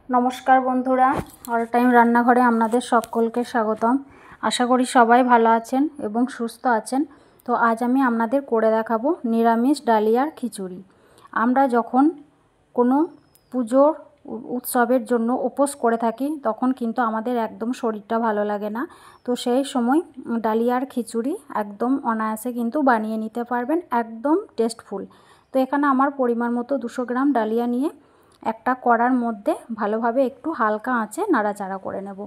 नमस्कार बंधुरा all time रान्नाघरे आपनादेर सकलके स्वागतम। आशा करी सबाई भालो आछेन एबं सुस्थ आछेन। तो आज आमी आपनादेर करे देखाबो निरामिष डालियार खिचुड़ी। आमरा जखन कोनो पुजोर उत्सवेर जोन्नो उपोस करे थाकी तखन किन्तु आमादेर एकदम शरीरटा भालो लागे ना। तो सेई समय डालियार खिचुड़ी एकदम अनायासे किन्तु बानिये निते पारबेन, एकदम टेस्टफुल। तो एखाने आमार परिमाण मतो 200 ग्राम डालिया निये একটা কড়ার মধ্যে ভালোভাবে একটু হালকা আঁচে নাড়াচাড়া করে নেব,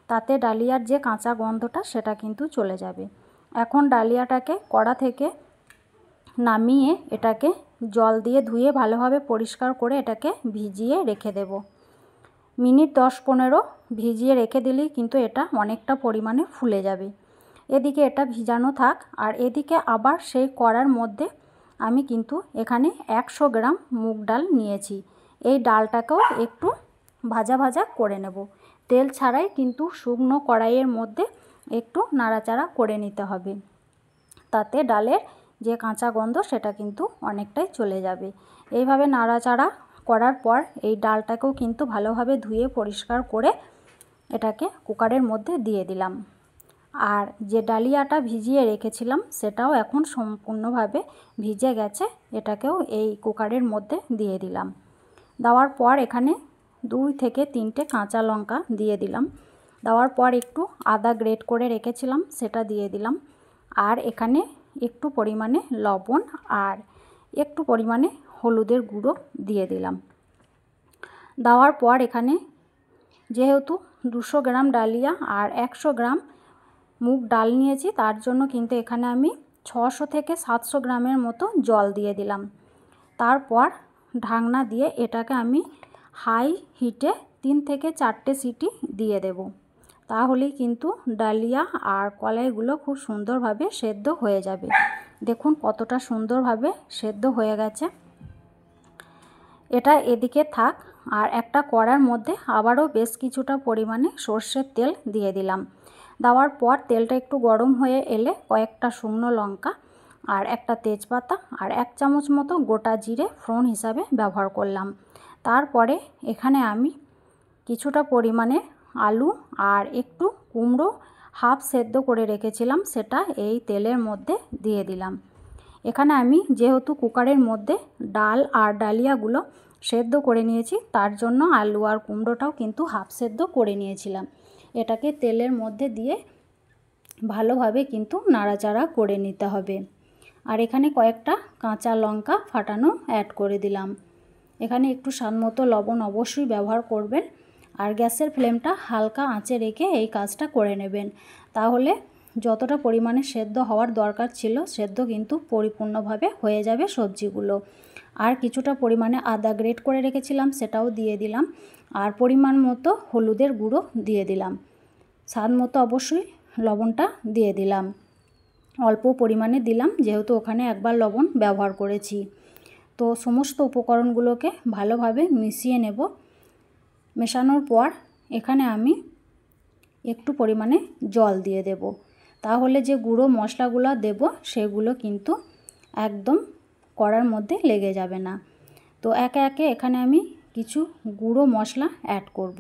তাতে ডালিয়ার যে কাঁচা গন্ধটা সেটা কিন্তু চলে যাবে। এখন ডালিয়াটাকে কড়া থেকে নামিয়ে এটাকে জল দিয়ে ধুয়ে ভালোভাবে পরিষ্কার করে এটাকে ভিজিয়ে রেখে দেব। মিনিট 10-15 ভিজিয়ে রেখে দিলেই কিন্তু এটা অনেকটা পরিমাণে ফুলে যাবে। এদিকে এটা ভিজানো থাক, আর এদিকে আবার সেই কড়ার মধ্যে আমি কিন্তু এখানে 100 গ্রাম মুগ ডাল নিয়েছি। এই ডালটাকেও একটু ভাজা ভাজা করে নেব, তেল ছাড়াই কিন্তু শুকনো কড়াইয়ের মধ্যে একটু নাড়াচাড়া করে নিতে হবে, তাতে ডালের যে কাঁচা গন্ধ সেটা কিন্তু অনেকটাই চলে যাবে। এইভাবে নাড়াচাড়া করার পর এই ডালটাকেও কিন্তু ভালোভাবে ধুয়ে পরিষ্কার করে এটাকে কুকারের মধ্যে দিয়ে দিলাম। আর যে ডালিয়াটা ভিজিয়ে রেখেছিলাম সেটাও এখন সম্পূর্ণভাবে ভিজে গেছে, এটাকেও এই কুকারের মধ্যে দিয়ে দিলাম। দেওয়ার পর এখানে 2 থেকে 3টে কাঁচা লঙ্কা দিয়ে দিলাম। দেওয়ার পর একটু আদা গ্রেট করে রেখেছিলাম সেটা দিয়ে দিলাম। আর এখানে একটু পরিমাণে লবণ আর একটু পরিমাণে হলুদের গুঁড়ো দিয়ে দিলাম। দেওয়ার পর এখানে যেহেতু 200 গ্রাম ডালিয়া আর 100 গ্রাম মুগ ডাল নিয়েছি, তার জন্য কিন্তু এখানে আমি 600 থেকে 700 গ্রামের মতো জল দিয়ে দিলাম। তারপর ঢাকনা দিয়ে এটাকে আমি হাই হিটে 3 থেকে 4টে সিটি দিয়ে দেব, তাহলেই কিন্তু ডালিয়া আর কলাইগুলো খুব সুন্দরভাবে সেদ্ধ হয়ে যাবে। দেখুন কতটা সুন্দরভাবে সেদ্ধ হয়ে গেছে। এটা এদিকে থাক, আর একটা কড়ার মধ্যে আবারও বেশ কিছুটা পরিমাণে সর্ষের তেল দিয়ে দিলাম। দেওয়ার পর তেলটা একটু গরম হয়ে এলে কয়েকটা শুকনো লঙ্কা আর একটা তেজপাতা আর 1 চামচ মতো গোটা জিরে ফোড়ন হিসাবে ব্যবহার করলাম। তারপরে এখানে আমি কিছুটা পরিমাণে আলু আর একটু কুমড়ো হাফ সেদ্ধ করে রেখেছিলাম, সেটা এই তেলের মধ্যে দিয়ে দিলাম। এখানে আমি যেহেতু কুকারের মধ্যে ডাল আর ডালিয়াগুলো সেদ্ধ করে নিয়েছি, তার জন্য আলু আর কুমড়োটাও কিন্তু হাফ সেদ্ধ করে নিয়েছিলাম। এটাকে তেলের মধ্যে দিয়ে ভালোভাবে কিন্তু নাড়াচাড়া করে নিতে হবে। আর এখানে কয়েকটা কাঁচা লঙ্কা ফাটানো অ্যাড করে দিলাম। এখানে একটু স্বাদমতো লবণ অবশ্যই ব্যবহার করবেন, আর গ্যাসের ফ্লেমটা হালকা আঁচে রেখে এই কাজটা করে নেবেন, তাহলে যতটা পরিমাণে সেদ্ধ হওয়ার দরকার ছিল সেদ্ধ কিন্তু পরিপূর্ণভাবে হয়ে যাবে সবজিগুলো। আর কিছুটা পরিমাণে আদা গ্রেট করে রেখেছিলাম সেটাও দিয়ে দিলাম, আর পরিমাণ মতো হলুদের গুঁড়ো দিয়ে দিলাম। স্বাদ মতো অবশ্যই লবণটা দিয়ে দিলাম, অল্প পরিমাণে দিলাম যেহেতু ওখানে একবার লবণ ব্যবহার করেছি। তো সমস্ত উপকরণগুলোকে ভালোভাবে মিশিয়ে নেব। মেশানোর পর এখানে আমি একটু পরিমাণে জল দিয়ে দেব, তাহলে যে গুঁড়ো মশলাগুলো দেব সেগুলো কিন্তু একদম কড়ার মধ্যে লেগে যাবে না। তো একে একে এখানে আমি কিছু গুঁড়ো মশলা অ্যাড করব।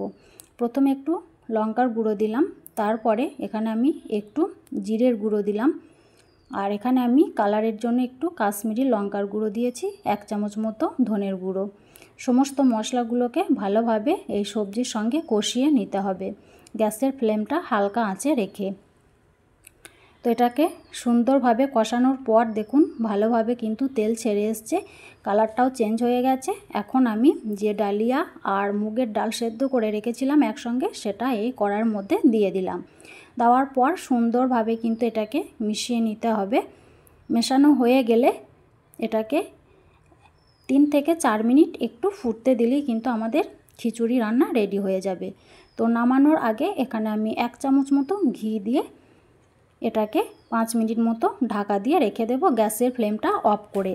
প্রথমে একটু লঙ্কার গুঁড়ো দিলাম, তারপরে এখানে আমি একটু জিরের গুঁড়ো দিলাম, আর এখানে আমি কালারের জন্য একটু কাশ্মীরি লঙ্কার গুঁড়ো দিয়েছি, 1 চামচ মতো ধনের গুঁড়ো। সমস্ত মশলাগুলোকে ভালোভাবে এই সবজির সঙ্গে কষিয়ে নিতে হবে গ্যাসের ফ্লেমটা হালকা আঁচে রেখে। তো এটাকে সুন্দরভাবে কষানোর পর দেখুন ভালোভাবে কিন্তু তেল ছেড়ে এসছে, কালারটাও চেঞ্জ হয়ে গেছে। এখন আমি যে ডালিয়া আর মুগের ডাল সেদ্ধ করে রেখেছিলাম একসঙ্গে সেটা এই কড়ার মধ্যে দিয়ে দিলাম। দেওয়ার পর সুন্দরভাবে কিন্তু এটাকে মিশিয়ে নিতে হবে। মেশানো হয়ে গেলে এটাকে 3 থেকে 4 মিনিট একটু ফুটতে দিলেই কিন্তু আমাদের খিচুড়ি রান্না রেডি হয়ে যাবে। তো নামানোর আগে এখানে আমি 1 চামচ মতো ঘি দিয়ে এটাকে 5 মিনিট মতো ঢাকা দিয়ে রেখে দেব গ্যাসের ফ্লেমটা অফ করে।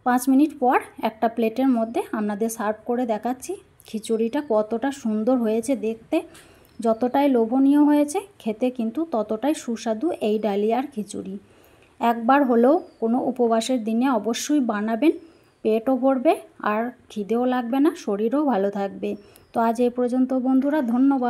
5 মিনিট পর একটা প্লেটের মধ্যে আপনাদের সার্ভ করে দেখাচ্ছি খিচুড়িটা কতটা সুন্দর হয়েছে দেখতে। যতটাই লোভনীয় হয়েছে খেতে কিন্তু ততটাই সুস্বাদু এই ডালিয়ার খিচুড়ি। একবার হলেও কোনো উপবাসের দিনে অবশ্যই বানাবেন, পেটও ভরবে আর খিদেও লাগবে না, শরীরও ভালো থাকবে। তো আজ এই পর্যন্ত বন্ধুরা, ধন্যবাদ।